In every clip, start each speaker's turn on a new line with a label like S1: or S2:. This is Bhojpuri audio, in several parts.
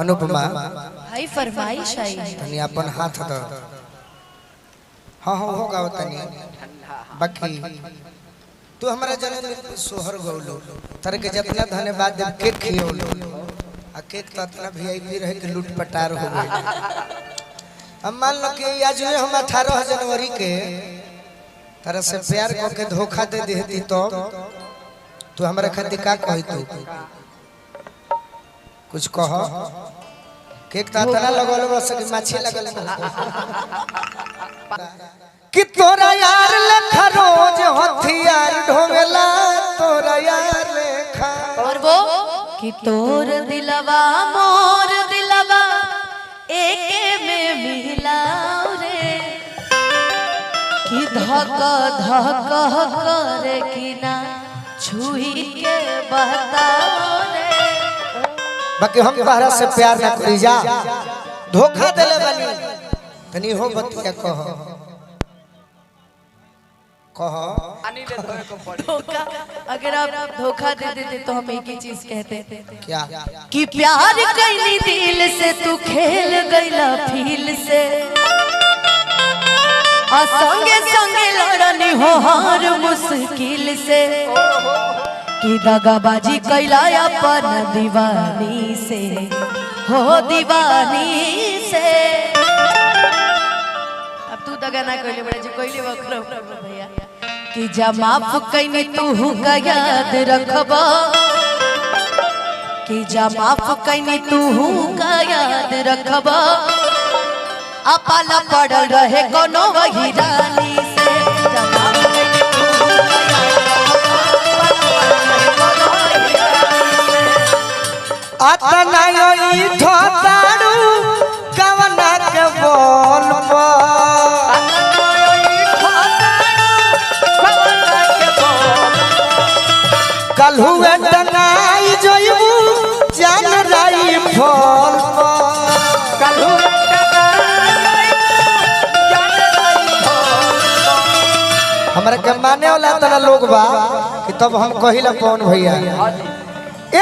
S1: अनुपमा
S2: भाई फरमाइश आई
S1: तनी अपन हाथ दो। हाँ हाँ होगा तनी बाकी तू हमारा जन्मदिन पे सोहर गौलो तारे के जितना धन्यवाद दे केक खियोलो आ केक तो इतना वीआईपी रहे कि लूट पटार हो गई। अब मान लो कि आज हम 18 जनवरी के तरह से प्यार को के धोखा दे देती तो तू हमारे खातिर का कही तू कुछ कह केक तो इतना लगल बस कि माछी लगल कि तोरा यार लेखा रोज हथियार ढोवेला तोरा यार लेखा
S2: और वो कि तोर दिलवा मोर दिलवा एके में मिलाओ रे कि धक धक करे कि ना छुई के बताओ रे।
S1: बाकी हम तोहरा से प्यार ना करी जा धोखा देले बनी तनी हो बतिया कह
S2: धोखा अगर आप धोखा दे देते तो हम एक ही चीज कहते
S1: क्या
S2: कि प्यार कैली दिल से तू खेल गईला फील से और संगे संगे लड़नी हो हर मुश्किल से कि दगाबाजी कैला अपन दीवानी से हो दीवानी से। अब तू दगा ना कैले बड़े जी कैले वक्र भैया कि जा माफ कैनी तू का याद रखबा कि जा माफ कैनी तू का याद रखबा अपाला पड़ल रहे कोनो वही रानी से जा माफ कैनी तू का
S1: आता नहीं धोताड़ू कवना के बोल कल हुए टनाई जोइबू जान राई फल कल हुए हमरा के माने वाला तना लोग बा कि तब हम कहिला कौन भैया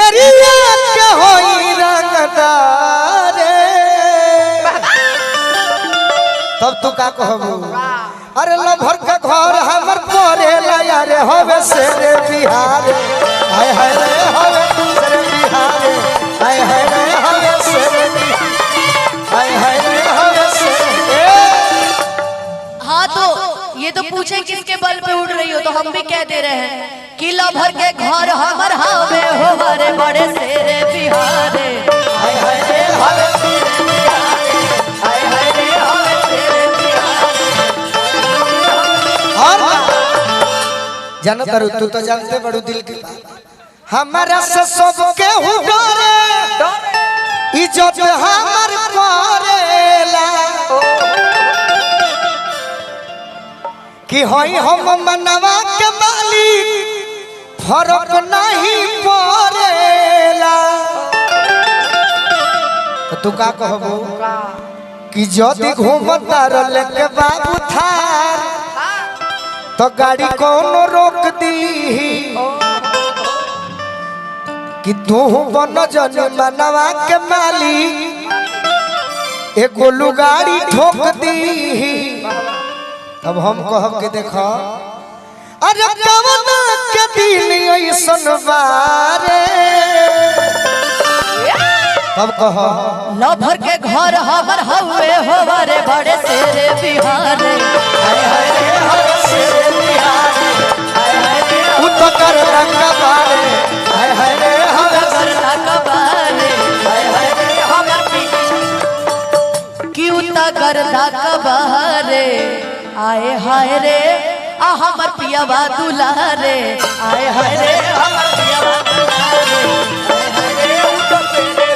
S1: एरिया के होई रंगदार तब तू का कहबू अरे लभर के घर हमर परेला यार होवे से रे बिहार हाय हाय रे होवे से बिहार हाय हाय रे होवे से हाय हाय रे होवे से।
S2: हाँ तो ये तो पूछे किसके बल पे उड़ रही हो तो हम भी कह दे रहे हैं कि लभर के घर हमर हावे हो बड़े बड़े शेरे बिहारे
S1: हाय हाय रे होवे से
S2: हाय हाय रे होवे शेरे बिहारे।
S1: और जानत रू तू तो जानते बड़ू दिल की हमारा से सब के हु डरे इज्जत हमर करेला कि होई हम मनवा के मालिक फर्क नहीं पड़ेला तो तू का कहबू कि जदी घूमता रले के बाबू थार तो गाड़ी कौन रोक दी कि तू बन जन मनवा के मालिक एक गोलू गाड़ी ठोक दी। अब हम कहब के देखो अरे कवना के दिन ऐसन बारे तब कहो
S2: लभर के घर हमर हवे हो बड़े बड़े शेरे बिहारे हाय हाय रे होवे शेरे बिहारे हाय हाय रे
S1: उतकर रंग बारे हाय हाय रे होवे
S2: करता कबारे हाय हाय रे हमर पीछे कि उता करता कबारे आए हाय रे आ हमर पियावा दुलारे आए हाय रे हमर पियावा दुलारे आए हाय रे उतो तेरे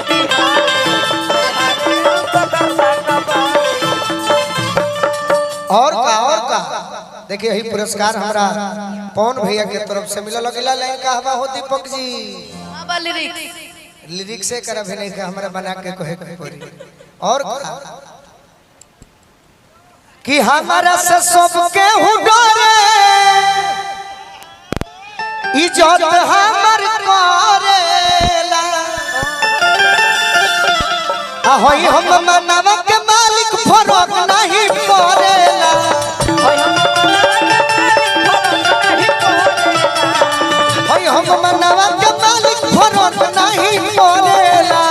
S1: और का देखिए यही पुरस्कार हमरा पवन भैया के तरफ से मिला लगेला लाइन का हवा हो दीपक जी
S2: बाबा
S1: लिरिक्स से कर अभिनय के हमरा बना के कहे के पड़ी और कि हमारा से सब के हु डरे इज्जत हमर करेला होई हम मनवा के मालिक फरक नहीं पड़ेला होई हम मनवा के मालिक फरक नहीं पड़ेला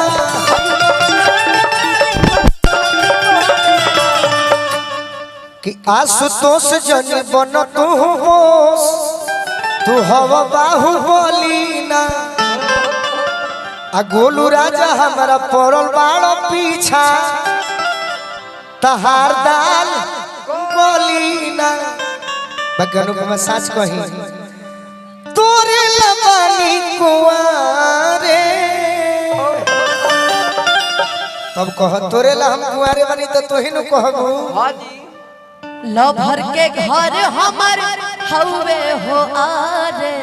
S1: कि आशुतोष जन बन तू बोस तू हवा बाहुबली ना आ गोलू राजा हमारा पड़ल बाड़ पीछा तहार दाल गोलीना बगनु को साच कही तोरे लबानी कुआरे तब कह तोरे ला हम कुआरे बनी तो तोही न कहबू
S3: हां जी
S2: लभर के घर हमर हवे हो आरे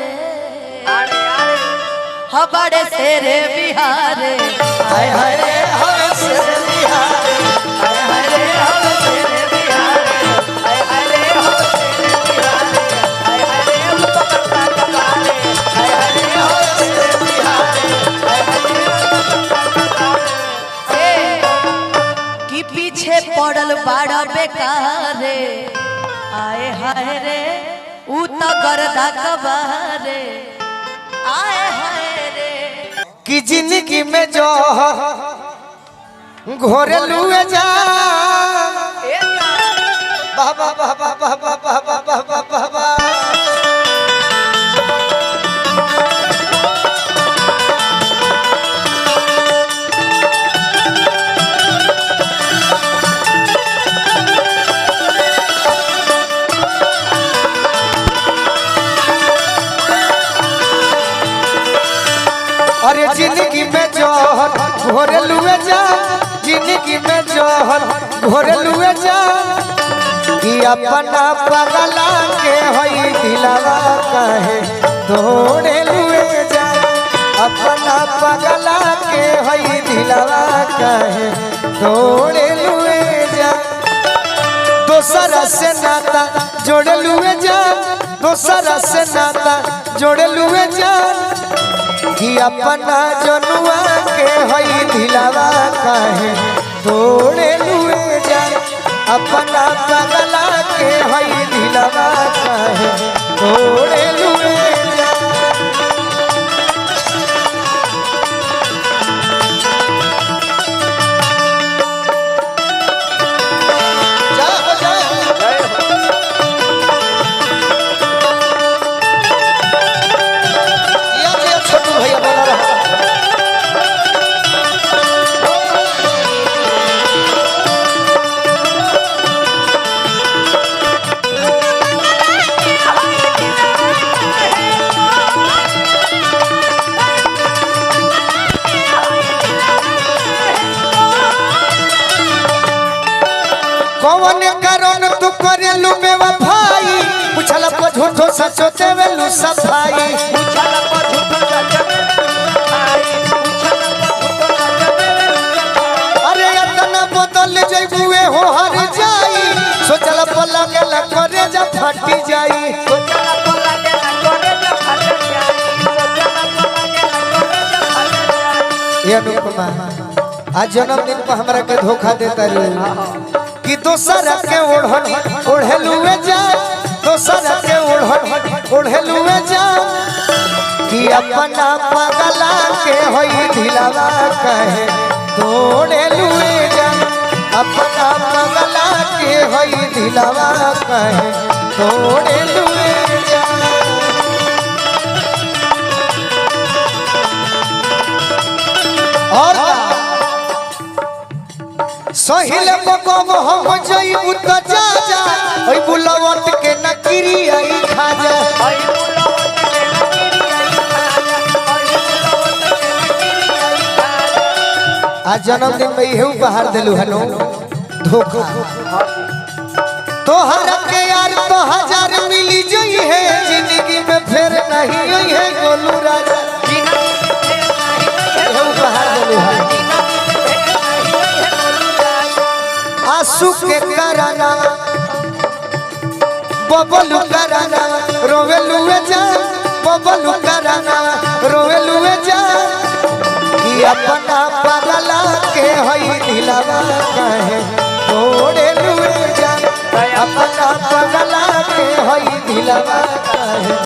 S2: हबड़े शेरे बिहारे
S1: हाय हाय रे हाय शेरे बिहारे
S2: हाय हाय रे हम शेरे बिहारे
S3: हाय हाय रे हम तेरे बिहारे हाय हाय रे हम पकड़ता कबारे हाय हाय रे हम तेरे बिहारे हाय हाय रे हम
S2: कि पीछे पड़ल बाड़ा बेकारे आए हाय रे उ त गर्दा कबारे आए हाय
S1: कि जिंदगी में जो घोरे लुए जा बाबा बाबा बाबा बाबा बाबा बाबा अरे जिंदगी में जोहर घोरे लुए जा जिंदगी में जोहर घोरे लुए जा कि अपना पगला के होई दिलवा कहे तोड़े लुए जा अपना पगला के होई दिलवा कहे तोड़े लुए जा दोसरा से नाता जोड़े लुए जा दोसरा से नाता जोड़े लुए जा कि अपना जनुआ के होई दिलवा कहे तोड़े लुए जा अपना पगला के होई दिलवा कहे तोड़े लुए जा छोटू भैया बोला रहा कौन कारण तू करेलू बेवफाई पूछला पर झूठो सचो देवेलू सफाई
S3: पूछला पर झूठो सच आई पूछला पर झूठो सच
S1: अरे इतना बदल जइबुए हो हर जाई सोचला पर लगेला करे जा फटी जाई
S3: सोचला पर लगेला करे जा फट जाई सोचला पर लगेला करे जा फट जाई
S1: ये अनुपमा आज जन्मदिन पर हमरा के धोखा देता रे कि दोसर के ओढ़लुए जा दोसर के ओढ़लुए जा कि अपना पगला के होई दिलवा कहे तोड़े लुए जा अपना पगला के होई दिलवा कहे तोड़े लुए जा और सहिल बकम हम जइबू त जा जा ओइ बुलवट के नकरी आई खा जा
S3: आई बुलावत के नकीरी आई खाजा आई बुलावत के नकीरी आई खाजा
S1: आज जन्मदिन में इहे उपहार देलू हनो धोखा तोहर के यार तो हजार मिली जई है जिंदगी में फिर नहीं होई है गोलू राजा इहे उपहार देलू हनो आंसू के कराना बबलू कराना रोवेलुए जा बबलू कराना रोवेलुए जा कि अपना पगला के होई दिलवा कहे तोड़े लुए जान अपना पगला के होई दिलवा कहे